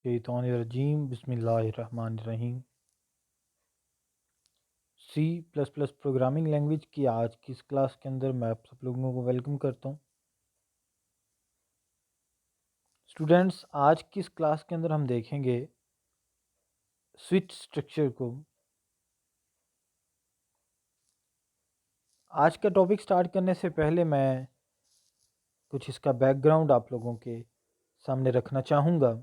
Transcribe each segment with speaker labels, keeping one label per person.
Speaker 1: मिनशैतानिर्रजीम बिस्मिल्लाहिर्रहमानिर्रहीम। C plus plus programming language की आज की इस क्लास के अंदर मैं आप सब लोगों को वेलकम करता हूँ। स्टूडेंट्स, आज की इस क्लास के अंदर हम देखेंगे स्विच स्ट्रक्चर को। आज का टॉपिक स्टार्ट करने से पहले मैं कुछ इसका बैकग्राउंड आप लोगों के सामने रखना चाहूँगा।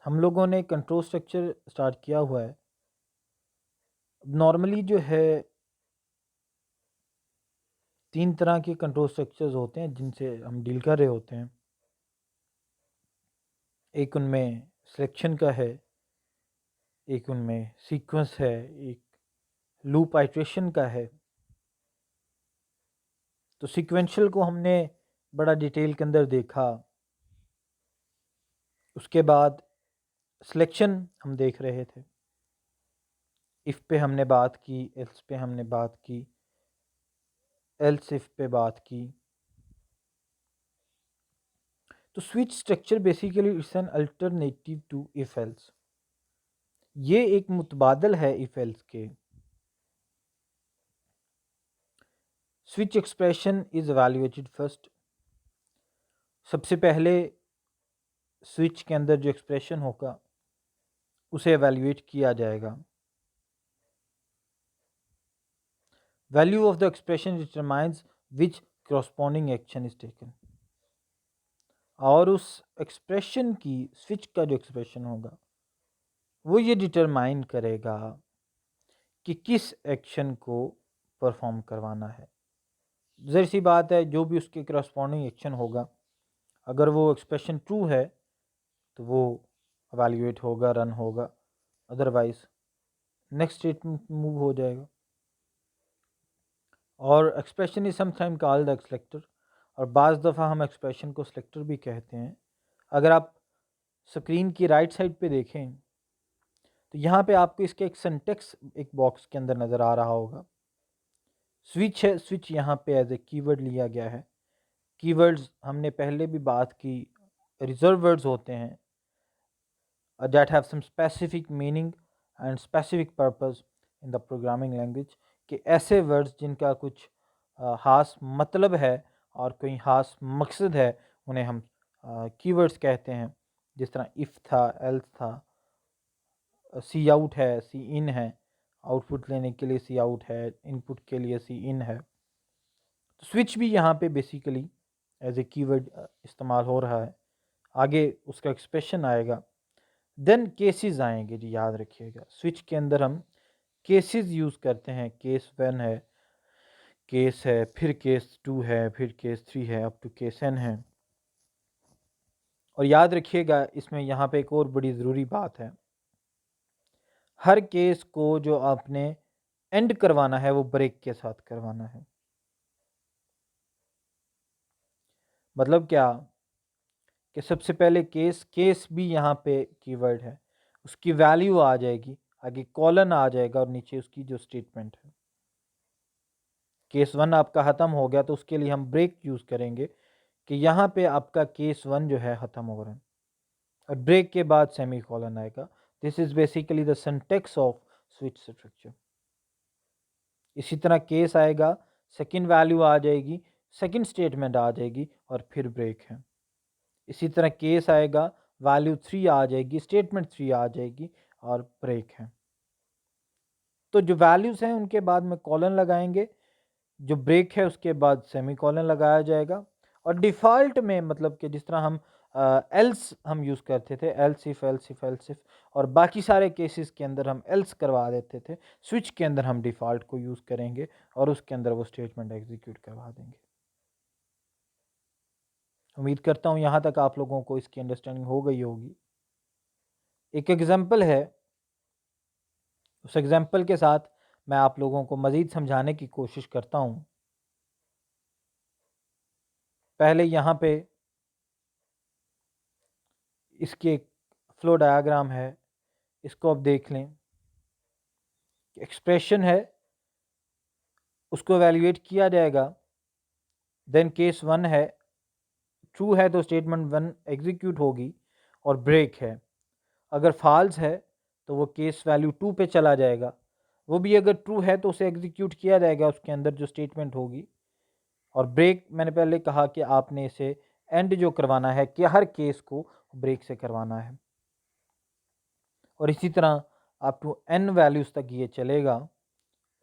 Speaker 1: हम लोगों ने कंट्रोल स्ट्रक्चर स्टार्ट किया हुआ है। नॉर्मली जो है 3 तरह के कंट्रोल स्ट्रक्चर्स होते हैं जिनसे हम डील कर रहे होते हैं। एक उनमें सिलेक्शन का है, एक उनमें सीक्वेंस है, एक लूप आइट्रेशन का है। तो सीक्वेंशियल को हमने बड़ा डिटेल के अंदर देखा। उसके बाद सिलेक्शन हम देख रहे थे। इफ़ पे हमने बात की, एल्स पे हमने बात की, एल्स इफ पे बात की। तो switch structure basically it's an alternative to if else. ये एक मुतबादल है इफ एल्स के। Switch expression is evaluated first. सबसे पहले स्विच के अंदर जो एक्सप्रेशन होगा उसे एवेल्युएट किया जाएगा। Value of the expression determines which corresponding action is taken. और उस एक्सप्रेशन की, स्विच का जो एक्सप्रेशन होगा वो ये डिटरमाइन करेगा कि किस एक्शन को परफॉर्म करवाना है। ज़ाहिर सी बात है, जो भी उसके करस्पॉन्डिंग एक्शन होगा, अगर वो एक्सप्रेशन ट्रू है तो वो एवेल्युएट होगा, रन होगा, अदरवाइज नेक्स्ट स्टेटमेंट मूव हो जाएगा। और expression is sometime called the selector, और बाज़ दफ़ा हम एक्सप्रेशन को सेलेक्टर भी कहते हैं। अगर आप स्क्रीन की राइट साइड पे देखें तो यहाँ पे आपको इसके एक सिंटेक्स एक बॉक्स के अंदर नज़र आ रहा होगा। स्विच है, स्विच यहाँ पे एज ए कीवर्ड लिया गया है। कीवर्ड्स हमने पहले भी बात की, रिजर्व वर्ड्स होते हैं that have some specific meaning and specific purpose in the programming language, कि ऐसे वर्ड्स जिनका कुछ ख़ास मतलब है और कोई ख़ास मकसद है, उन्हें हम कीवर्ड्स कहते हैं। जिस तरह इफ़ था, एल्स था, सी आउट है, सी इन है, आउटपुट लेने के लिए सी आउट है, इनपुट के लिए सी इन है। तो स्विच भी यहाँ पे बेसिकली एज ए कीवर्ड इस्तेमाल हो रहा है। आगे उसका एक्सप्रेशन आएगा, देन केसेस आएंगे जी, याद रखिएगा। स्विच के अंदर हम केसेस यूज़ करते हैं। केस 1 है, केस है, फिर केस 2 है, फिर केस 3 है, अप टू केस n है। और याद रखिएगा, इसमें यहाँ पे एक और बड़ी ज़रूरी बात है, हर केस को जो आपने एंड करवाना है वो ब्रेक के साथ करवाना है। मतलब क्या कि सबसे पहले केस, केस भी यहाँ पे कीवर्ड है, उसकी वैल्यू आ जाएगी, आगे कॉलन आ जाएगा और नीचे उसकी जो स्टेटमेंट है। केस 1 आपका ख़त्म हो गया तो उसके लिए हम ब्रेक यूज़ करेंगे कि यहाँ पे आपका केस 1 जो है ख़त्म हो रहा है, और ब्रेक के बाद सेमी कॉलन आएगा। This is basically the syntax of switch structure. इसी तरह केस आएगा, सेकंड वैल्यू आ जाएगी, सेकंड स्टेटमेंट आ जाएगी और फिर ब्रेक है। इसी तरह केस आएगा, वैल्यू 3 आ जाएगी, स्टेटमेंट 3 आ जाएगी और ब्रेक है। तो जो वैल्यूज़ हैं उनके बाद में कॉलन लगाएंगे, जो ब्रेक है उसके बाद सेमी कॉलन लगाया जाएगा। और डिफ़ॉल्ट में, मतलब कि जिस तरह हम एल्स हम यूज़ करते थे, else if, else if, else if, और बाकी सारे केसेस के अंदर हम एल्स करवा देते थे, स्विच के अंदर हम डिफ़ॉल्ट को यूज़ करेंगे और उसके अंदर वो स्टेटमेंट एग्जीक्यूट करवा देंगे। उम्मीद करता हूँ यहाँ तक आप लोगों को इसकी अंडरस्टैंडिंग हो गई होगी। एक एग्जाम्पल है, उस एग्जाम्पल के साथ मैं आप लोगों को मज़ीद समझाने की कोशिश करता हूँ। पहले यहाँ पे इसकी एक फ्लो डायग्राम है, इसको अब देख लें। एक्सप्रेशन है, उसको एवेल्युएट किया जाएगा। देन केस 1 है, ट्रू है तो स्टेटमेंट 1 एग्जीक्यूट होगी और ब्रेक है। अगर फॉल्स है तो वो केस वैल्यू 2 पे चला जाएगा, वो भी अगर ट्रू है तो उसे एग्जीक्यूट किया जाएगा उसके अंदर जो स्टेटमेंट होगी। और ब्रेक मैंने पहले कहा कि आपने इसे एंड जो करवाना है कि हर केस को ब्रेक से करवाना है, और इसी तरह अप टू n वैल्यूज़ तक ये चलेगा।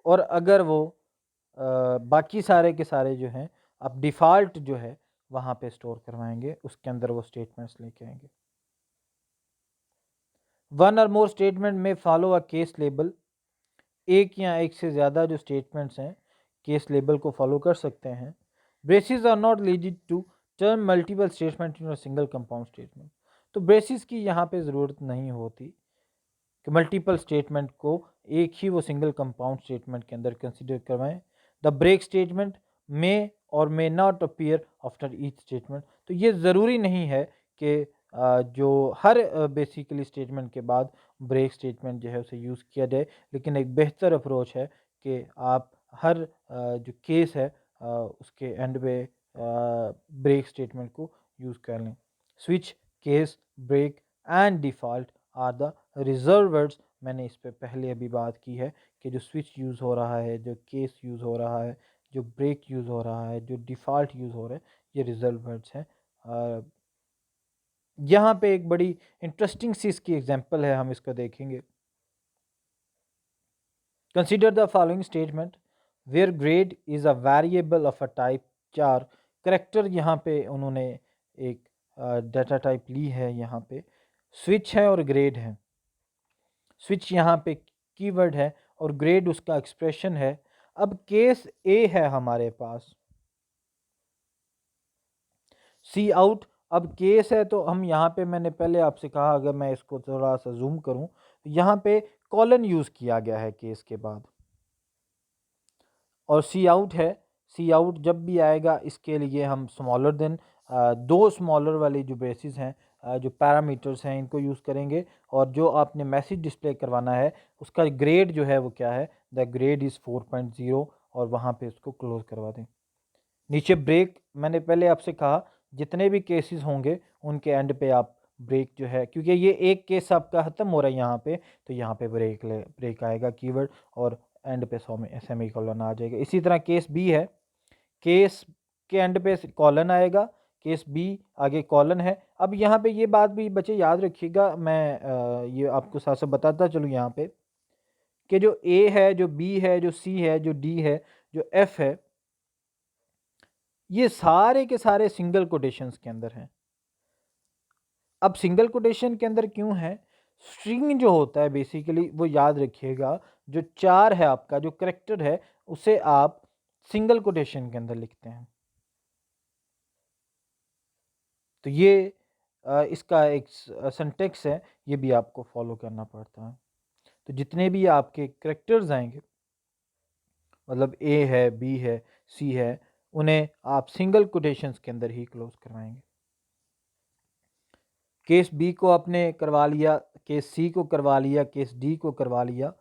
Speaker 1: और अगर वो बाकी सारे के सारे जो हैं आप डिफ़ॉल्ट जो है वहाँ पे स्टोर करवाएंगे, उसके अंदर वो स्टेटमेंट्स लेके आएंगे। वन और मोर स्टेटमेंट में फॉलो अ केस लेबल, एक या एक से ज़्यादा जो स्टेटमेंट्स हैं केस लेबल को फॉलो कर सकते हैं। Braces are not leaded to turn multiple statement in single compound statement. तो ब्रेसिस की यहाँ पे ज़रूरत नहीं होती कि मल्टीपल स्टेटमेंट को एक ही वो सिंगल कंपाउंड स्टेटमेंट के अंदर कंसिडर करवाएं। द ब्रेक स्टेटमेंट मे और may not appear after each statement. तो ये ज़रूरी नहीं है कि जो हर बेसिकली स्टेटमेंट के बाद ब्रेक स्टेटमेंट जो है उसे यूज़ किया जाए, लेकिन एक बेहतर अप्रोच है कि आप हर जो केस है उसके एंड पे ब्रेक स्टेटमेंट को यूज़ कर लें। Switch, case, break and default are the reserve words. मैंने इस पे पहले अभी बात की है कि जो स्विच यूज़ हो रहा है, जो केस यूज़ हो रहा है, जो ब्रेक यूज़ हो रहा है, जो डिफ़ॉल्ट यूज़ हो रहा है, ये रिजर्व वर्ड्स हैं। यहाँ पे एक बड़ी इंटरेस्टिंग सी इसकी एग्जांपल है, हम इसको देखेंगे। Consider the following statement where grade is a variable of a type char. Character यहाँ पे उन्होंने एक डाटा टाइप ली है, यहाँ पे स्विच है और ग्रेड है। स्विच यहाँ पे कीवर्ड है और ग्रेड उसका एक्सप्रेशन है। अब केस ए है हमारे पास, सी आउट। अब केस है तो हम यहाँ पे, मैंने पहले आपसे कहा, अगर मैं इसको थोड़ा सा जूम करूँ तो यहाँ पे कॉलन यूज़ किया गया है केस के बाद। और सी आउट है, सी आउट जब भी आएगा इसके लिए हम स्मॉलर देन दो स्मॉलर वाली जो ब्रेसेस हैं, जो पैरामीटर्स हैं, इनको यूज़ करेंगे। और जो आपने मैसेज डिस्प्ले करवाना है उसका ग्रेड जो है वो क्या है, द ग्रेड इज़ 4.0, और वहाँ पे उसको क्लोज करवा दें। नीचे ब्रेक, मैंने पहले आपसे कहा जितने भी केसेस होंगे उनके एंड पे आप ब्रेक जो है, क्योंकि ये एक केस आपका ख़त्म हो रहा है यहाँ पे, तो यहाँ पे ब्रेक आएगा कीवर्ड, और एंड पे सेमी कॉलन आ जाएगा। इसी तरह केस बी है, केस के एंड पे कॉलन आएगा, केस बी आगे कॉलन है। अब यहाँ पे ये बात भी बच्चे याद रखिएगा, मैं ये आपको साथ साथ बताता चलूँ यहाँ पे कि जो ए है, जो बी है, जो सी है, जो डी है, जो एफ है, ये सारे के सारे सिंगल कोटेशंस के अंदर हैं। अब सिंगल कोटेशन के अंदर क्यों है? स्ट्रिंग जो होता है बेसिकली वो याद रखिएगा, जो चार है आपका जो करेक्टर है उसे आप सिंगल कोटेशन के अंदर लिखते हैं। तो ये इसका एक सिंटेक्स है, ये भी आपको फॉलो करना पड़ता है। तो जितने भी आपके करेक्टर्स आएंगे, मतलब ए है, बी है, सी है, उन्हें आप सिंगल कोटेशंस के अंदर ही क्लोज करवाएंगे। केस बी को आपने करवा लिया, केस सी को करवा लिया, केस डी को करवा लिया,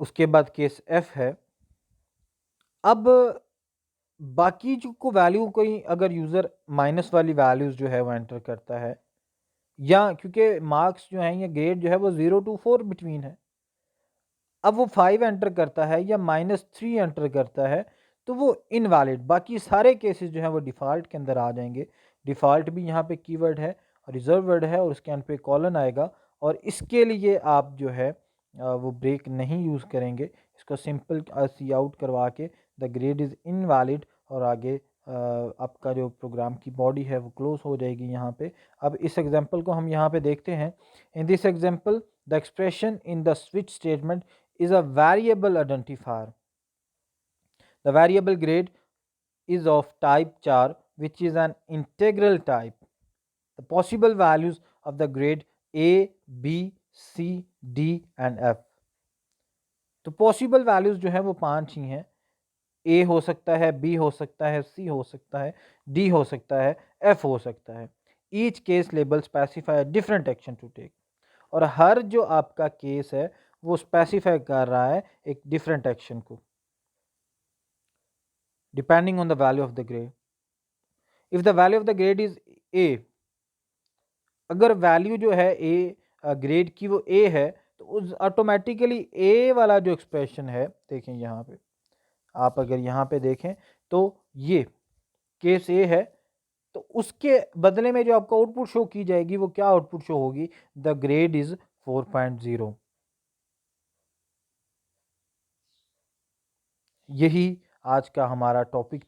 Speaker 1: उसके बाद केस एफ है। अब बाकी जो को वैल्यू कोई अगर यूज़र माइनस वाली वैल्यूज़ जो है वो एंटर करता है, या क्योंकि मार्क्स जो हैं या ग्रेड जो है वो 0 to 4 बिटवीन है, अब वो 5 एंटर करता है या -3 एंटर करता है तो वो इनवैलिड, बाकी सारे केसेस जो हैं वो डिफ़ॉल्ट के अंदर आ जाएंगे। डिफ़ॉल्ट भी यहाँ पे कीवर्ड है, रिजर्व वर्ड है, और उसके एंड पे कॉलन आएगा। और इसके लिए आप जो है वो ब्रेक नहीं यूज़ करेंगे, इसको सिंपल सी आउट करवा के द ग्रेड इज़ इनवैलिड, और आगे आपका जो प्रोग्राम की बॉडी है वो क्लोज हो जाएगी यहाँ पे। अब इस एग्जांपल को हम यहाँ पे देखते हैं। In this example the expression in the switch statement is a variable identifier. The variable grade is of type char, which is an integral type. The possible values of the grade A, B, C, D and F. तो possible values जो है वो 5 ही हैं। ए हो सकता है, B हो सकता है, सी हो सकता है, डी हो सकता है, एफ हो सकता है। Each case label specify different action to take, और हर जो आपका केस है वो स्पेसिफाई कर रहा है एक डिफरेंट एक्शन को, depending on the value of the grade. If the value of the grade is a, अगर वैल्यू जो है ए ग्रेड की वो ए है, तो उस ऑटोमेटिकली ए वाला जो एक्सप्रेशन है, देखें यहाँ पे, आप अगर यहाँ पे देखें तो ये केस ए है, तो उसके बदले में जो आपको आउटपुट शो की जाएगी वो क्या आउटपुट शो होगी, द ग्रेड इज़ 4.0। यही आज का हमारा टॉपिक था।